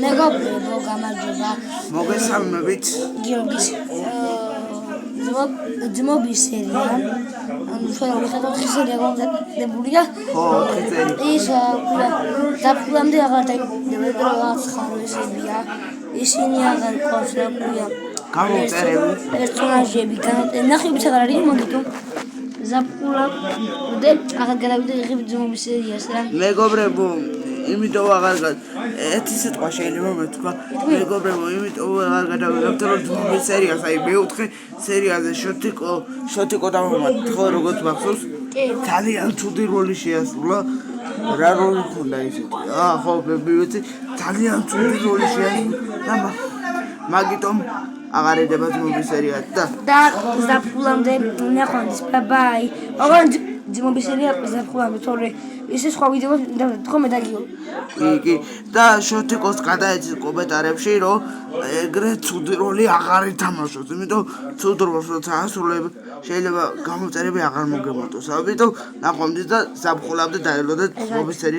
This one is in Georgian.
მეგობრებო, გამარჯობა. მოგესალმებით. გიორგის ძმობის სერია. ჩვენ ვხედავთ სერია გამოდებულია. ხო, ხეთერი. ის დაფულამდე აღარ დაიწყება რაღაც ხარვესებია. ისინი აღარ ყავს რა ქვია. გამომწერები. პერსონაჟები ნახევიც აღარ არის მოგიტო. ზაფხულამდე აღარ გადავიდა იღებ ძმობის სერიას რა. მეგობრებო, იმიტომ აღარ ერთი სიტყვა შეიძლება მეთქვა. მეგობრებო, იმიტომ აღარ გადავიღებთ რომ ძმობის სერიას, აი მეოთხე სერიაზე შოთიკო დამომატეთ, ხო როგორც მახსოვს? ძალიან ცუდი როლი შეასრულა. რა როლი ქონდა ისეთი? ხო, მე ვიცი, ძალიან ცუდი როლი შეასრულა. მაგიტომ აღარ ედება ძმობის სერია და ზაფხულამდე ნახვამდის ბაი. ოღონდ ძმობის სერია ზაფხულამდე თორე ისე სხვა ვიდეოს თქო მე დაგიო. კი და შოთიკოს გადაეცით კომენტარებში რომ ეგრე ცუდი როლი აღარ ითამაშოს, იმიტომ ცუდ როლს როცა ასრულებ შეიძლება გამოწერები აღარ მოგემართოს. ამიტომ ნახვამდის და ზაფხულამდე დაელოდეთ ძმობის სერიის